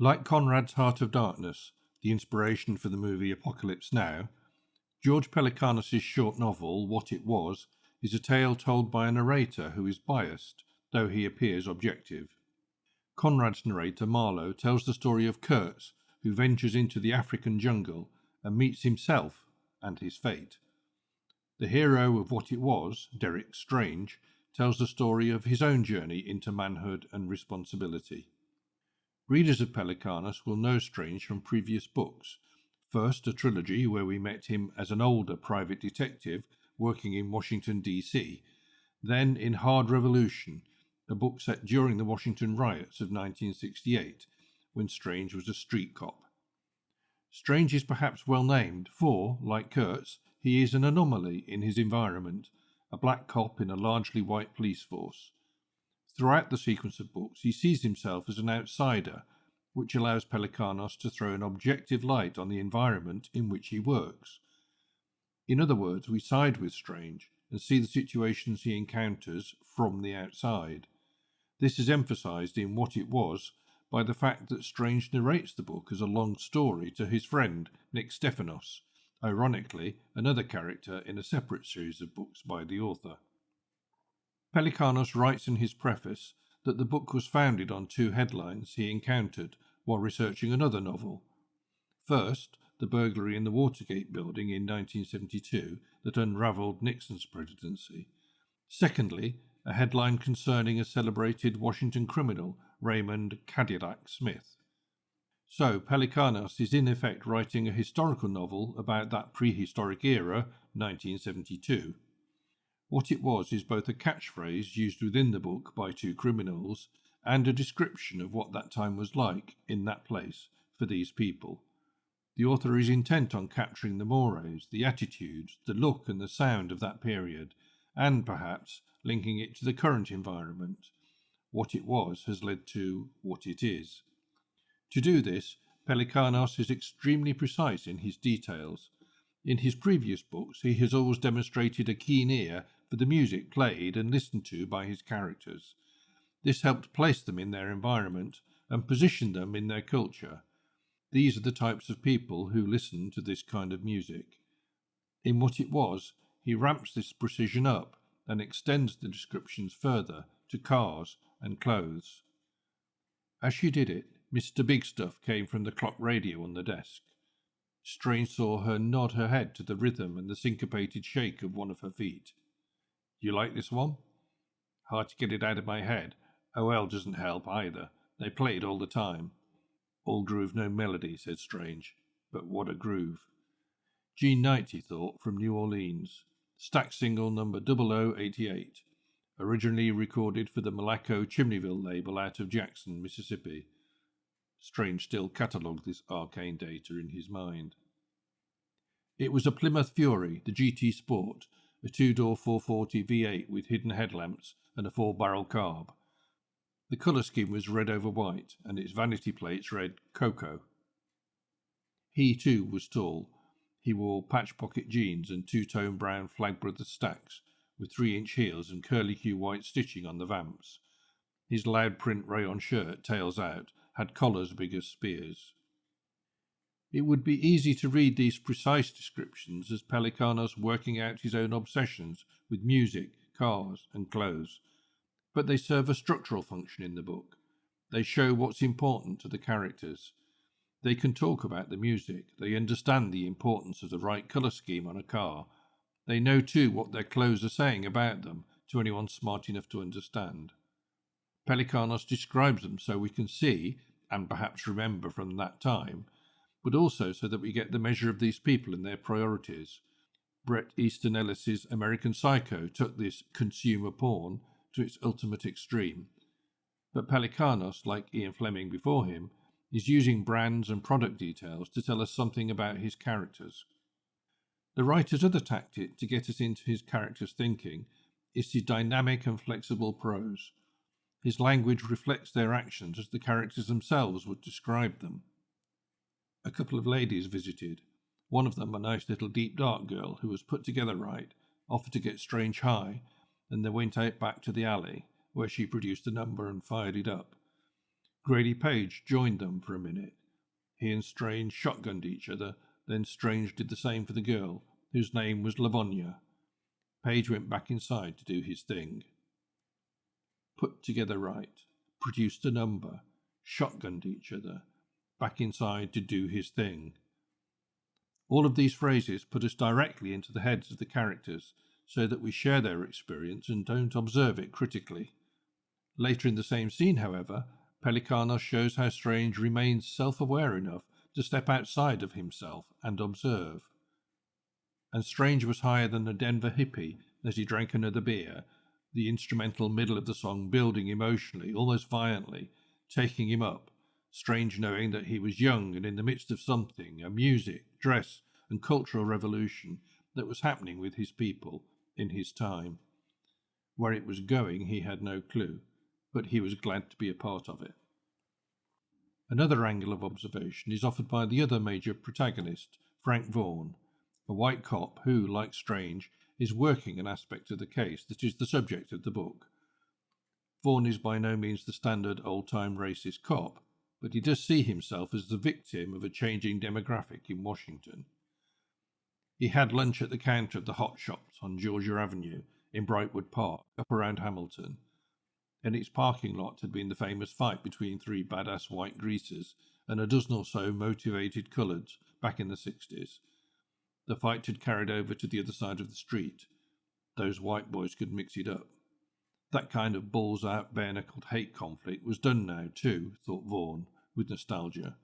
Like Conrad's Heart of Darkness, the inspiration for the movie Apocalypse Now, George Pelecanos' short novel, What It Was, is a tale told by a narrator who is biased, though he appears objective. Conrad's narrator, Marlowe, tells the story of Kurtz, who ventures into the African jungle and meets himself and his fate. The hero of What It Was, Derek Strange, tells the story of his own journey into manhood and responsibility. Readers of Pelecanos will know Strange from previous books. First, a trilogy where we met him as an older private detective working in Washington D.C., then in Hard Revolution, a book set during the Washington riots of 1968, when Strange was a street cop. Strange is perhaps well named, for, like Kurtz, he is an anomaly in his environment, a black cop in a largely white police force. Throughout the sequence of books, he sees himself as an outsider, which allows Pelecanos to throw an objective light on the environment in which he works. In other words, we side with Strange and see the situations he encounters from the outside. This is emphasised in What It Was by the fact that Strange narrates the book as a long story to his friend Nick Stefanos, ironically another character in a separate series of books by the author. Pelecanos writes in his preface that the book was founded on two headlines he encountered while researching another novel. First, the burglary in the Watergate building in 1972 that unravelled Nixon's presidency. Secondly, a headline concerning a celebrated Washington criminal, Raymond Cadillac Smith. So, Pelecanos is in effect writing a historical novel about that prehistoric era, 1972. What It Was is both a catchphrase used within the book by two criminals and a description of what that time was like in that place for these people. The author is intent on capturing the mores, the attitudes, the look and the sound of that period, and perhaps linking it to the current environment. What it was has led to what it is. To do this, Pelecanos is extremely precise in his details. In his previous books, he has always demonstrated a keen ear for the music played and listened to by his characters. This helped place them in their environment and position them in their culture. These are the types of people who listen to this kind of music. In What It Was, he ramps this precision up and extends the descriptions further to cars and clothes. As she did it, Mr. Big Stuff came from the clock radio on the desk. Strange saw her nod her head to the rhythm and the syncopated shake of one of her feet. You like this one? Hard to get it out of my head. OL doesn't help either. They play it all the time. All groove, no melody, said Strange. But what a groove. Gene Knight, he thought, from New Orleans. Stack single number 0088. Originally recorded for the Malaco Chimneyville label out of Jackson, Mississippi. Strange still catalogued this arcane data in his mind. It was a Plymouth Fury, the GT Sport, a two-door 440 V8 with hidden headlamps and a 4-barrel carb. The colour scheme was red over white, and its vanity plates read Cocoa. He, too, was tall. He wore patch-pocket jeans and two-tone brown Flag Brothers stacks, with 3-inch heels and curly-Q white stitching on the vamps. His loud print rayon shirt, tails out, had collars big as spears. It would be easy to read these precise descriptions as Pelecanos working out his own obsessions with music, cars, and clothes, but they serve a structural function in the book. They show what's important to the characters. They can talk about the music, they understand the importance of the right colour scheme on a car. They know too what their clothes are saying about them to anyone smart enough to understand. Pelecanos describes them so we can see, and perhaps remember from that time, but also so that we get the measure of these people and their priorities. Bret Easton Ellis's American Psycho took this consumer porn to its ultimate extreme. But Pelecanos, like Ian Fleming before him, is using brands and product details to tell us something about his characters. The writer's other tactic to get us into his characters' thinking is his dynamic and flexible prose. His language reflects their actions as the characters themselves would describe them. A couple of ladies visited. One of them, a nice little deep dark girl who was put together right, offered to get Strange high, and they went out back to the alley, where she produced a number and fired it up. Grady Page joined them for a minute. He and Strange shotgunned each other, then Strange did the same for the girl, whose name was Lavonia. Page went back inside to do his thing. Put together right, produced a number, shotgunned each other, back inside to do his thing. All of these phrases put us directly into the heads of the characters so that we share their experience and don't observe it critically. Later in the same scene, however, Pelecanos shows how Strange remains self-aware enough to step outside of himself and observe. And Strange was higher than a Denver hippie as he drank another beer, the instrumental middle of the song building emotionally, almost violently, taking him up, Strange knowing that he was young and in the midst of something, a music, dress, and cultural revolution that was happening with his people in his time. Where it was going he had no clue, but he was glad to be a part of it. Another angle of observation is offered by the other major protagonist, Frank Vaughn, a white cop who, like Strange, is working an aspect of the case that is the subject of the book. Vaughn is by no means the standard old-time racist cop, but he does see himself as the victim of a changing demographic in Washington. He had lunch at the counter of the Hot Shops on Georgia Avenue in Brightwood Park, up around Hamilton. In its parking lot had been the famous fight between three badass white greasers and a dozen or so motivated coloureds back in the 60s. The fight had carried over to the other side of the street. Those white boys could mix it up. That kind of balls-out, bare-knuckled hate conflict was done now too, thought Vaughn, with nostalgia.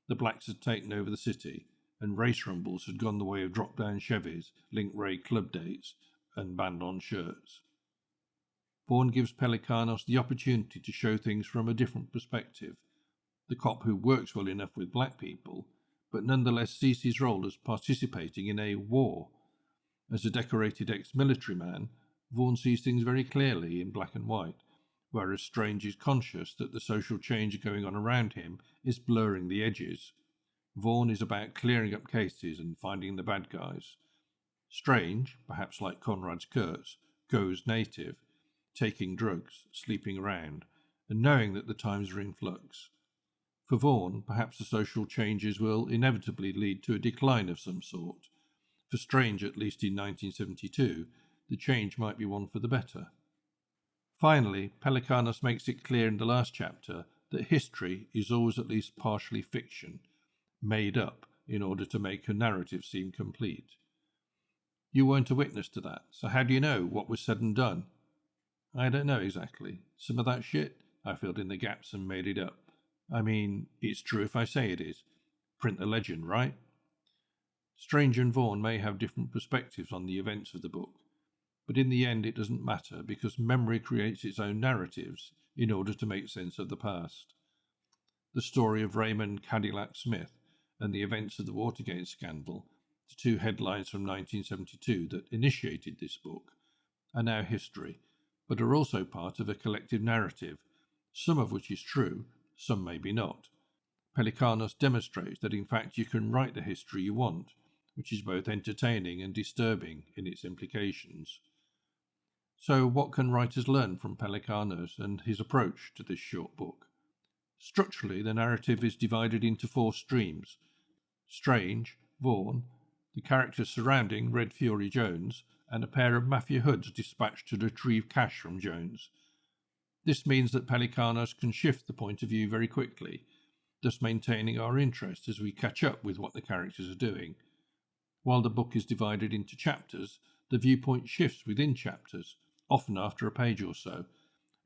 The blacks had taken over the city, and race rumbles had gone the way of drop-down Chevys, link-ray club dates, and band-on shirts. Vaughn gives Pelecanos the opportunity to show things from a different perspective, the cop who works well enough with black people, but nonetheless sees his role as participating in a war. As a decorated ex-military man, Vaughn sees things very clearly in black and white, whereas Strange is conscious that the social change going on around him is blurring the edges. Vaughn is about clearing up cases and finding the bad guys. Strange, perhaps like Conrad's Kurtz, goes native, taking drugs, sleeping around, and knowing that the times are in flux. For Vaughn, perhaps the social changes will inevitably lead to a decline of some sort. For Strange, at least in 1972, the change might be one for the better. Finally, Pelecanos makes it clear in the last chapter that history is always at least partially fiction, made up in order to make a narrative seem complete. You weren't a witness to that, so how do you know what was said and done? I don't know exactly. Some of that shit, I filled in the gaps and made it up. I mean, it's true if I say it is. Print the legend, right? Strange and Vaughn may have different perspectives on the events of the book, but in the end it doesn't matter because memory creates its own narratives in order to make sense of the past. The story of Raymond Cadillac Smith and the events of the Watergate scandal, the two headlines from 1972 that initiated this book, are now history, but are also part of a collective narrative, some of which is true, some maybe not. Pelecanos demonstrates that in fact you can write the history you want, which is both entertaining and disturbing in its implications. So what can writers learn from Pelecanos and his approach to this short book? Structurally, the narrative is divided into four streams. Strange, Vaughn, the characters surrounding Red Fury Jones, and a pair of mafia hoods dispatched to retrieve cash from Jones. This means that Pelecanos can shift the point of view very quickly, thus maintaining our interest as we catch up with what the characters are doing. While the book is divided into chapters, the viewpoint shifts within chapters, often after a page or so,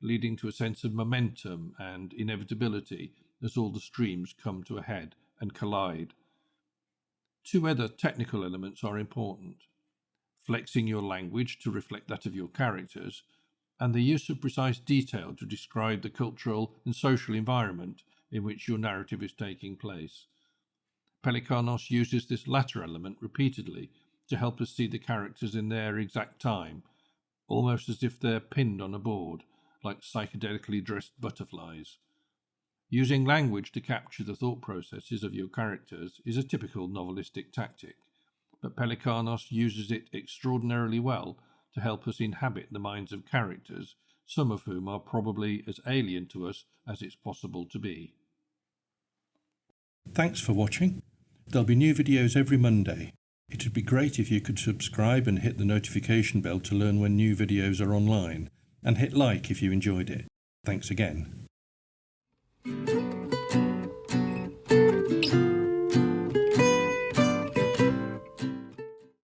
leading to a sense of momentum and inevitability as all the streams come to a head and collide. Two other technical elements are important: flexing your language to reflect that of your characters, and the use of precise detail to describe the cultural and social environment in which your narrative is taking place. Pelecanos uses this latter element repeatedly to help us see the characters in their exact time, almost as if they're pinned on a board, like psychedelically dressed butterflies. Using language to capture the thought processes of your characters is a typical novelistic tactic, but Pelecanos uses it extraordinarily well to help us inhabit the minds of characters some of whom are probably as alien to us as it's possible to be. Thanks for watching. There'll be new videos every Monday. It would be great if you could subscribe and hit the notification bell to learn when new videos are online, and hit like if you enjoyed it. Thanks again.